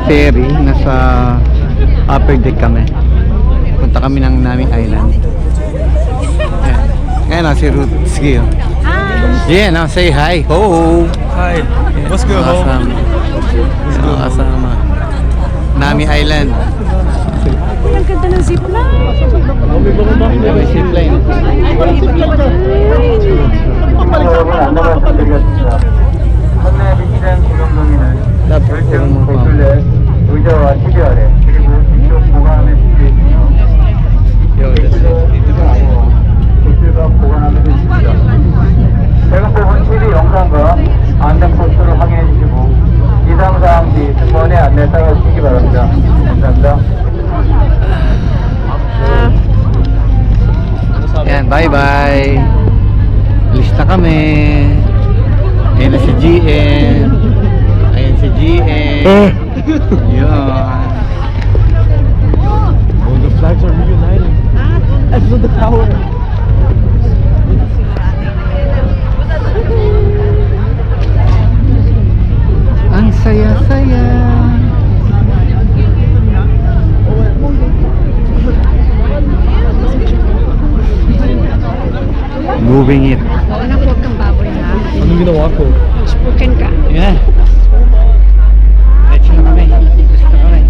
ferry. Nasa upper deck kami. Punta kami ng Nami Island. Ayan o, si Ruth. Sige o. Yeah, now say hi. Ho! Hi. What's good, ho? Kasama. Nami Island. Ang ganda ng zipline. Zipline. Dapat 의자와 시계 아래 그리고 뒤쪽 보관함에 준비해 있으며 객실과 보관함에 있습니다. 최근 뽑은 TV 영상과 안내 포스터를 확인해 주시고 이상사항 시 승무원의 안내 따라주시기 바랍니다. 감사합니다. Yan, bye-bye. Alis na kami. Ayan na si GN. Ayan si GN. Yun. Oh, the flags are reuniting. I feel the power. Ang saya-saya. Moving it. Anak, huwag kang baboy ha. Anong ginawa ko? Spoken ka. Yeah. Let's na kami. Let's na kami.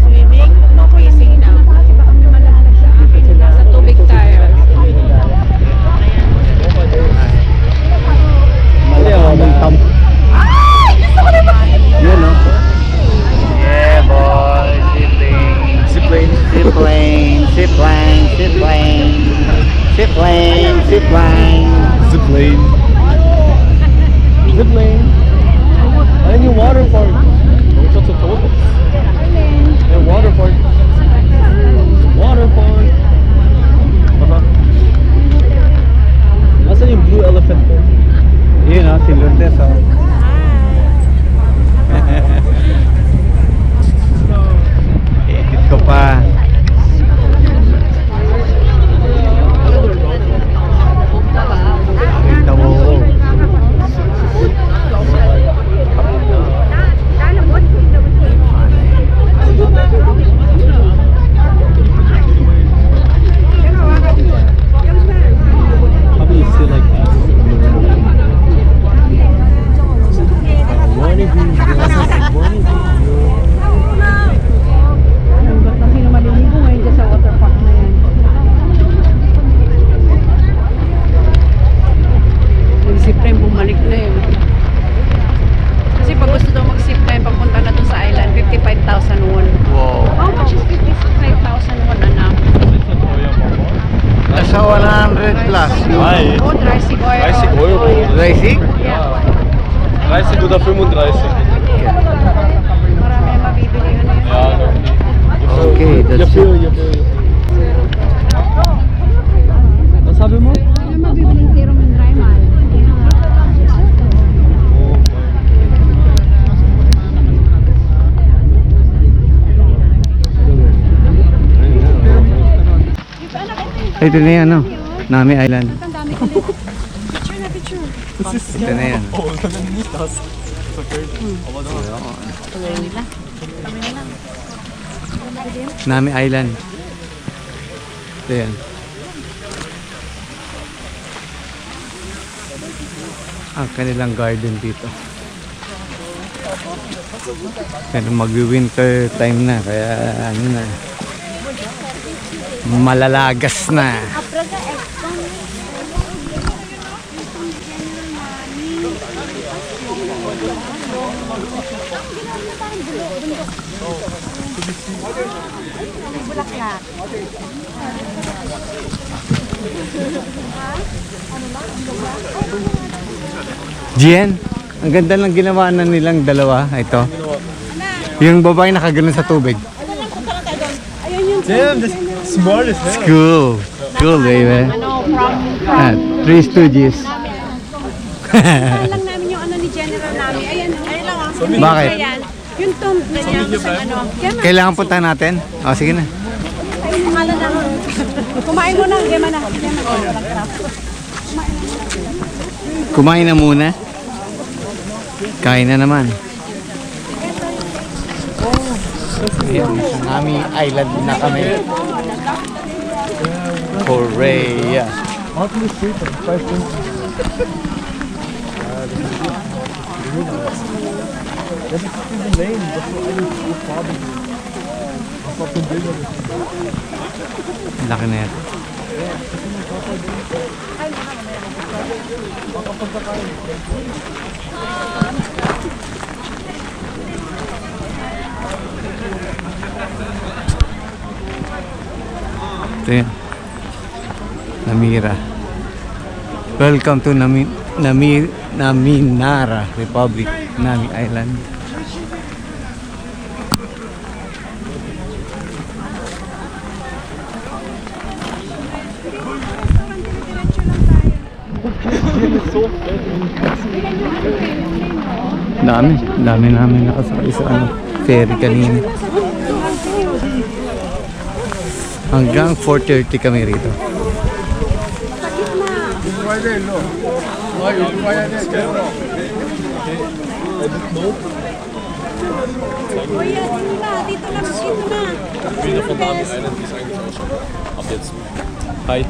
Swimming, no freezing now. Kasi baka may malalag sa akin. Nasa tubig tayo. Mali ako ng tam. Yun no? Yeah boy. Zipline. Zipline. Zipline. Zipline. Zipline. Zipline. Zipline. Zipline. Zipline. Ayun yung water park. Yung water park. Water park. Nasaan yung blue elephant po? Yun no? Si Lourdes oh. Edit ko pa. Kita mo. Probably still like this. Morning view. Morning view. Kasi na maliligo ngayon dyan sa water park na yan. Mag-zipline, bumalik na yun. Kasi pag gusto daw mag-zipline, pagpunta na doon sa island, 55,000 won. Wow. Oh, which is 55,000 won, anak. Nasa 100 plus. Hi. Oh, dry sea oil. Dry sea oil. Dry sea? Yeah. 30 to the 35. Marami ang mabibili yun na yun. Okay, that's it. Ano sabi mo? Ano mabibiling tiro ng dry man? Ito na yan, no? Nami Island. Ang dami ko nito. Picture na picture. Ito na yan. Oh, naninitas. Nami Island. Ito yan. Ang kanilang garden dito. Pero mag-winter time na, kaya ano na. Malalagas na. Gian, ang ganda lang ginawa na nilang dalawa. Ito. Yung babae nakaganon sa tubig. Damn, this smart as hell. Cool. Cool, baby. Ano, from Three Stooges. Saan lang namin yung ano ni General namin. Ayan, ayun lang oh. Bakit? Ayan. Yung tomb kanyang ano. Kailangan punta natin? O, sige na. Ayun yung ngalan na. Kumain mo na, Gemma na. Kumain na muna. Kain na naman. Ayan, sa Nami Island na kami. Korea. Out in the street, 5 things. This is the lane. That's what I didn't see problem. What's up in big? Laki na yan. Ito yan. Namira. Welcome to Naminara Republic, Nami Island. Dami namin nakasakay sa ferry kanina. Hanggang 4:30 kami rito. Kuya, dito na. Dito na. Bilder von Nami Island, wie es eigentlich ausschaut. Ab jetzt. Hi.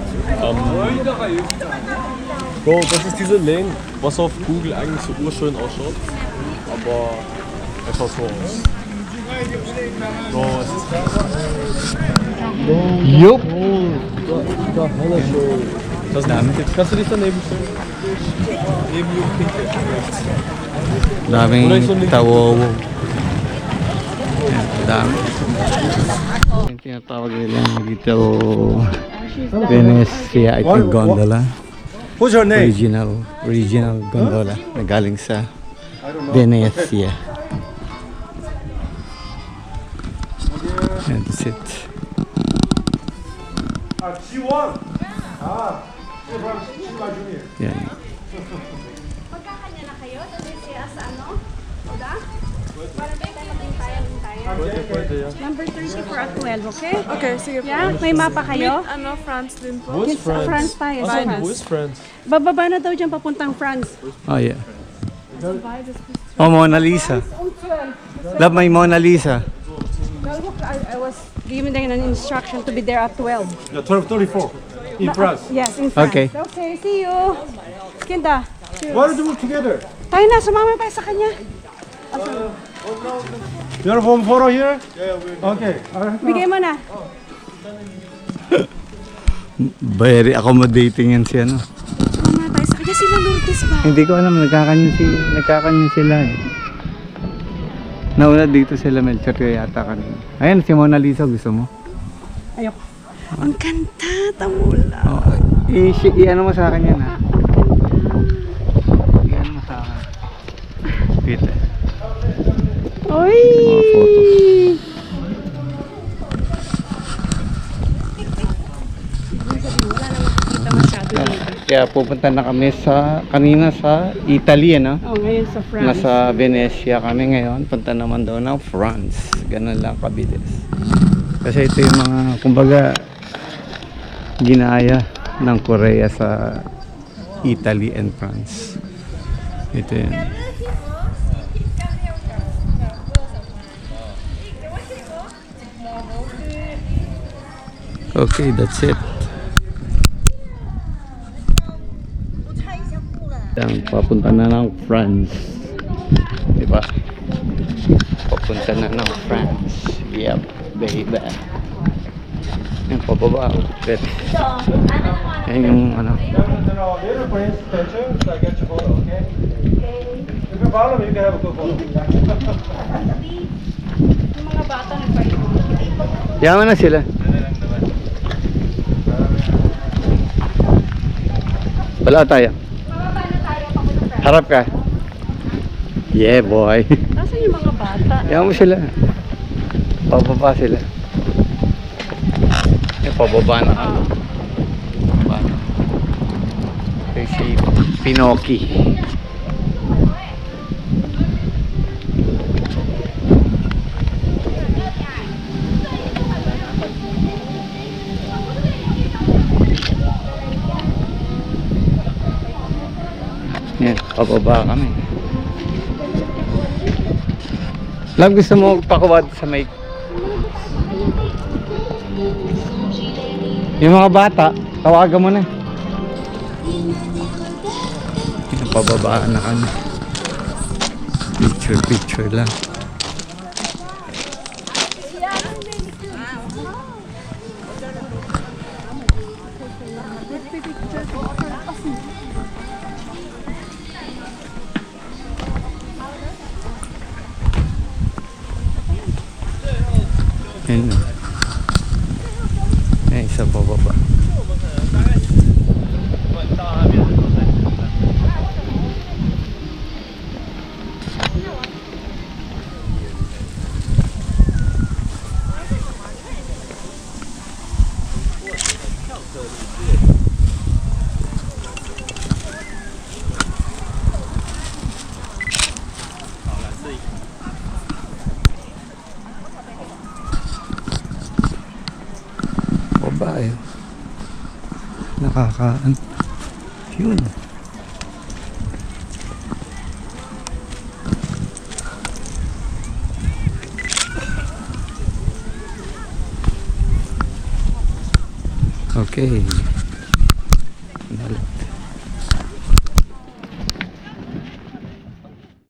Bro, das ist diese Lane, was auf Google eigentlich so urschön ausschaut. Aber es schaut so aus. Bro, es ist krass. Yup! Da, heller schön. Kannst du dich daneben stellen? Neben Jung Pinke. Daming tawowo. Yan, dami. Yung tinatawag nila dito Venezia, ito yung gondola. What's your Original gondola na galing sa Venezia. And that's it. Yan. Magkakanya na kayo? Doon siya sa ano? Oda? Para tayo. Number 34 at 12, okay? Okay, sige po. Yeah? May mapa kayo? Ano, France din po. Wo ist Sa France? France tayo. Sa Wo France. ist France? Bababa na daw dyan papuntang France. Oh yeah. Oh, Mona Lisa. Love, may Mona Lisa. I was given an instruction to be there at 12. Ja, 12:34 in France. Yes, in France. Okay. Okay, see you. Kinda. Why don't you move together? Tayo na, sumama tayo sa kanya. You are one photo here? Okay. Bigay mo na. Very accommodating yan si ano. Sumama tayo sa kanya. Sila Lourdes ba? Hindi ko alam, nagkakanyo sila eh. Nauna dito sila Melchor yata kanina. Ayan, si Mona Lisa, gusto mo? Ayoko. Ang kanta, tamula. Oh, i-ano mo sa akin yan ha. I-ano mo sa akin. Kita. Oy! Mga photos. Kita masyado. Kaya pupunta na kami kanina sa Italy, ano? Oh, ngayon sa France. Nasa Venezia kami ngayon. Punta naman daw ng France. Ganun lang kabilis. Kasi ito yung mga, kumbaga, ginaya ng Korea sa Italy and France. Ito yun. Okay, that's it. Yan, papunta na ng France. Diba? Papunta na ng France. Yep, baby. Yan, pababa. Bet. Yan yung ano. Little Prince picture, so I get your photo, okay? If you follow me, you can have a good photo. Yung mga bata nagpahinga. Yaman na sila. Wala tayo. Harap ka. Yeah, boy. Nasaan yung mga bata? Yaman mo sila. Pababa sila. Pababa na ako. Pababa na. Ito si Pinoki. Yan, pababa kami. Love, gusto mo pakuwad sa mic? Yung mga bata, tawagan mo na. Pababaan na kami. Picture lang. Ayun na. Ay, isa pa baba. Babae. Nakakaan. Yun. Okay.